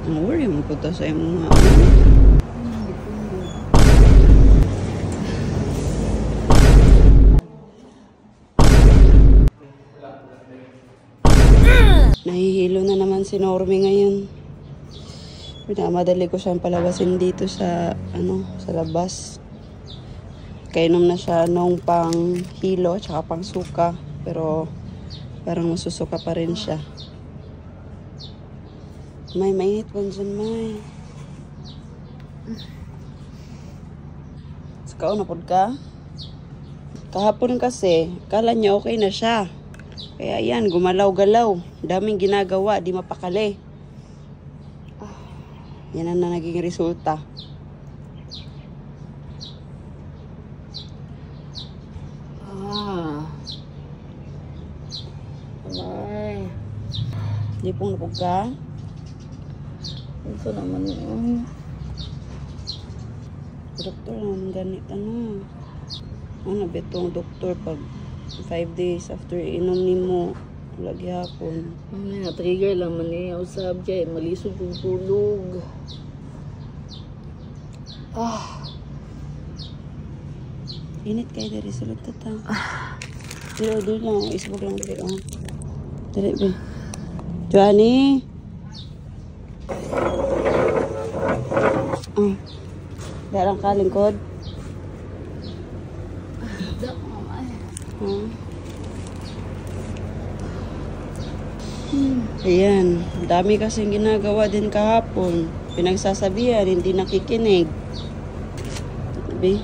Ang worry mo po to sa iyong mga nahihilo na naman si Normie ngayon. Pinamadali ko siyang palabasin dito sa sa labas. Kainom na siya nung pang hilo tsaka pang suka, pero parang masusuka pa rin siya. May mainit po dyan, may. Sakaw na po ka? Kahapon kasi, kala niya okay na siya. Kaya yan, gumalaw-galaw. Daming ginagawa, di mapakali. Yan ang naging resulta. Ay. Di pong napog ka? Ito naman yun. Doktor naman ganit betong doktor pag 5 days after inom ni mo lagi hapon. Trigger lang man eh. Usab dyan. Malisod kong tulog. Init kayo dari sa lutata. Pero doon lang. Isbog lang dito. Dali ba? Johnny! Darang ka lingkod? Ayan, dami kasing ginagawa din kahapon. Pinagsasabihan, hindi nakikinig. Sabi?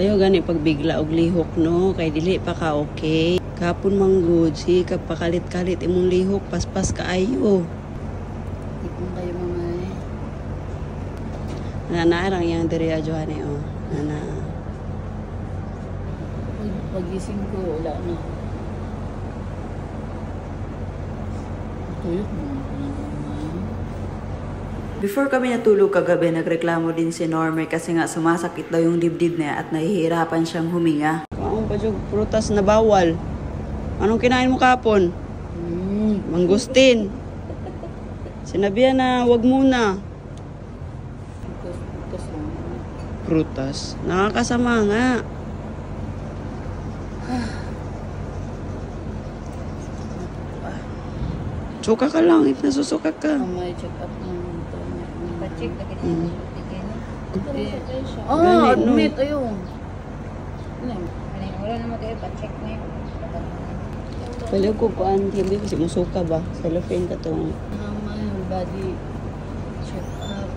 Ayaw gani pagbigla og lihok, no? Kay dili pa ka okay. Kahapon manggod, si pakalit-kalit imong lihok, paspas ka ayo. Ipon kayo mga eh. Nanarang yung diri Johanny, oh. Pagising ko, wala na. Tuyot mo. Before kami natulog kagabi, nagreklamo din si Normie kasi nga sumasakit daw yung dibdib niya at nahihirapan siyang huminga. Kaong pa yung prutas na bawal. Anong kinain mo kapon? Mangustin. Sinabihan na wag muna. Prutas. Nakakasama nga. Suka ka lang, if nasusuka ka. May check up na. Pa-check na ganyan. Admit, ayun. Wala naman kayo, pa-check na yun. Pwede ko kuan, hindi kasi musuka ba? Cellophane ka to. May body check up.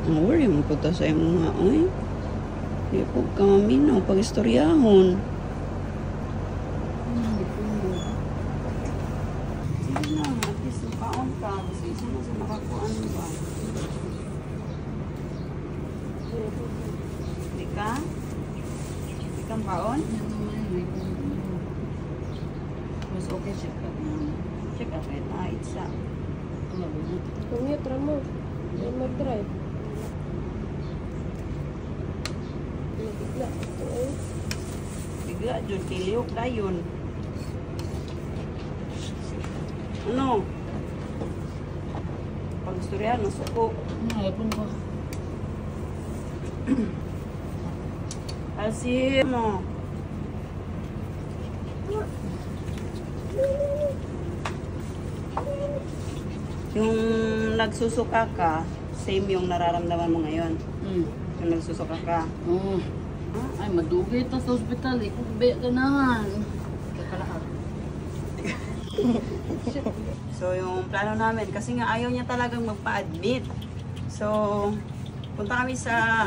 Ang worry mo po to sa iyong mga, oy. Hindi po ka maminaw pag-istoryahon. Sige na, at least nakaon ka. Kasi isa na sa nakakuan ba? Hindi ka? Hindi kang baon? Mas okay check up na. Check up it. Itsa. Kumiyot ramo. May mag-drive. Bigla. Ito eh. Bigla, Jun. Kiliyok na yun. Ano? Pag-istoryahan, nasuko. Ayapon ko. Kasi, ano? Yung nagsusuka ka, same yung nararamdaman mo ngayon. Yung nagsusuka ka. Ay, madugay ta sa ospital. Ikubay ganahan. Kakalahat. So, yung plano namin, kasi nga ayaw niya talagang magpa-admit. So, punta kami sa,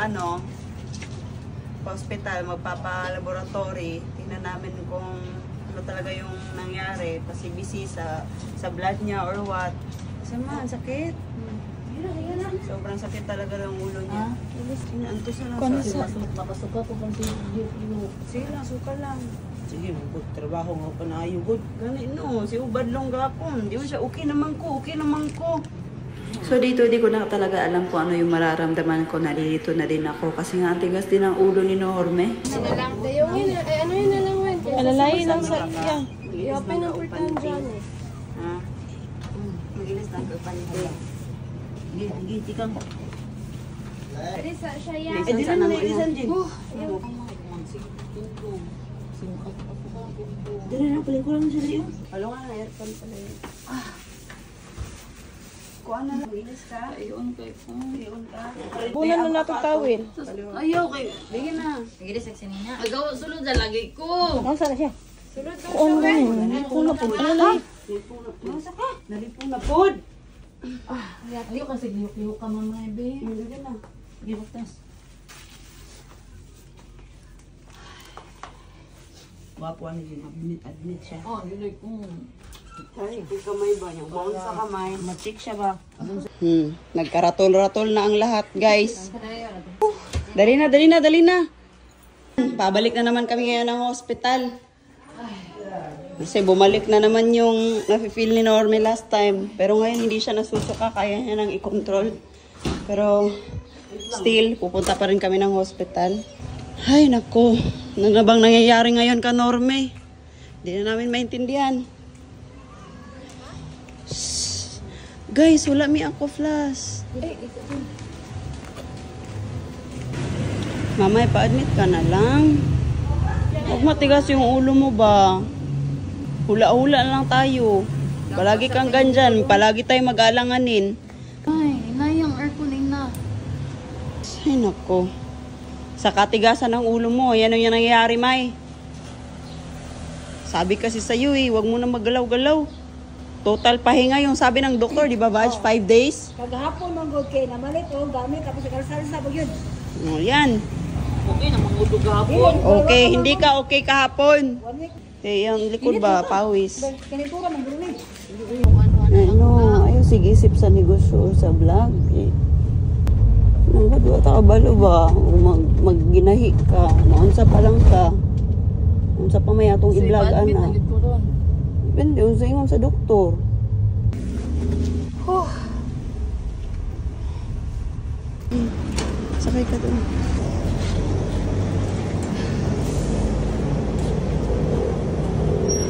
hospital, magpapa-laboratory. Tingnan namin kung ano talaga yung nangyari. Pasibisi sa blood niya or what. Kasi man, sakit. Sobrang sakit talaga ng ulo niya. Antos na lang sa Makasuka ko pang sige. Sige lang, suka lang. Sige, trabaho nga pa na ayugod. Gani, no, si Ubad lang gapon. Di mo siya, okay naman ko. So dito, di ko na talaga alam kung ano yung mararamdaman ko. Nalilito na din ako kasi nga ang tigas din ang ulo ni Normie. Ano yun na lang, Wen? Alalayin lang sa iya. Yapay ng portahan dyan eh. Ha? Magilis lang ko panty. Gigi, tikang. Risa siya yan. Eh, di na ilisan din. Dali na, paling ko lang siya yun. Halo nga na, aircon pala yun. Kuha na lang, ilis ka. Ayun kay ko. Iyon ka. Bunan na natin tawil. Ayaw kay. Bigyan na. Sige, seksi niya. Agaw sulod na lagi ko. Nasaan na siya? Oo nga yun. Kung na po. Ano lang? Nalipong na pod. Ayaw kasi liyok-liyok ka mamaya, be. Bigyan na. Gibutas. Wapo ano yun, admit siya. Oh, yun ko. Ay, yung kamay ba niya? Bawang sa kamay. Matik siya ba? Nagkaratol-ratol na ang lahat, guys. Dali na, dali na, dali na. Pabalik na naman kami ngayon ng hospital. Kasi bumalik na naman yung nafe-feel ni Norme last time. Pero ngayon hindi siya nasusuka, kaya niya nang i-control. Pero still, pupunta pa rin kami ng hospital. Ay, nako. Ano na bang nangyayari ngayon ka, Norme? Hindi na namin maintindihan. Guys, wala mi ako flash. Mamay, pa-admit ka na lang. Huwag matigas yung ulo mo ba? Hula-hula lang tayo. Palagi kang gandyan. Palagi tayo mag-alanganin. Ay, inayang airconing na. Ay, nako. Sa katigasan ng ulo mo, yan ang nangyayari, May. Sabi kasi sa'yo eh, huwag mo na maggalaw-galaw. Total pahinga yung sabi ng doktor, di ba, Vaj? 5 days? Kagahapon mong good kay namalit o gamit tapos ikalsal sa yun. O, yan. Okay na mangudog hapon. Okay, hindi ka okay kahapon. 1 week. Eh, yung likod ba, pawis. Kinitura mong guling. Ano, ayaw sige isip sa negosyo sa vlog. Eh. Nanggadwa ta ka balo ba? O magginahi ka. Naunsa pa lang ka. Unsa pa may atong i-vlog, Admit ana. na gid ko ron. Depende, unsa ingon sa doktor. Sakay ka doon.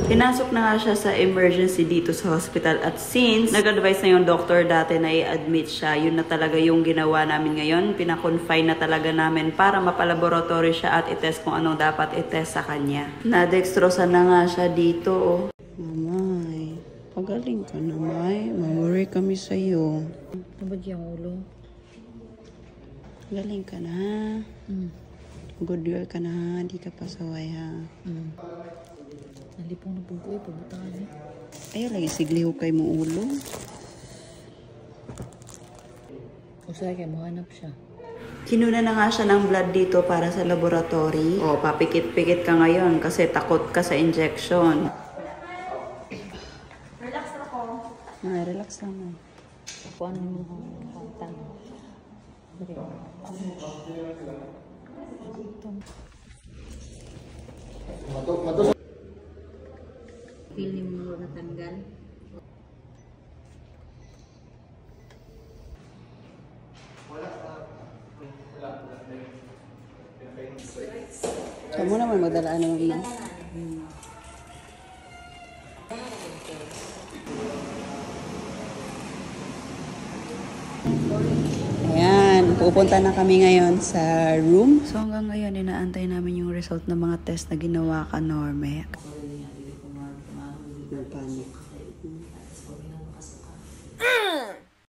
Pinasok na nga siya sa emergency dito sa hospital at since nag-advise na yung doctor dati na i-admit siya, yun na talaga yung ginawa namin ngayon. Pinakonfine na talaga namin para mapalaboratory siya at itest kung anong dapat itest sa kanya. Na-dextrosan na nga siya dito. Oh. Mamay, pagaling ka na, May. Maworry kami sa'yo. Tubad yung ulo. Galing ka na. Good girl ka na, di ka pasaway ha. Nalipong na pugoy, pabutaan eh. Ayaw lagi sigliho kay mo ulo. Usay kay mahanap siya. Kinuna na nga siya ng blood dito para sa laboratory. O, papikit-pikit ka ngayon kasi takot ka sa injection. Ay, relax lang mo. Kung ano mo kantang. Feeling mo natanggal? Saan mo naman magdalaan naman mo? Ayan, pupunta na kami ngayon sa room. So hanggang ngayon, inaantay namin yung result ng mga test na ginawa ka, Norme. Panic.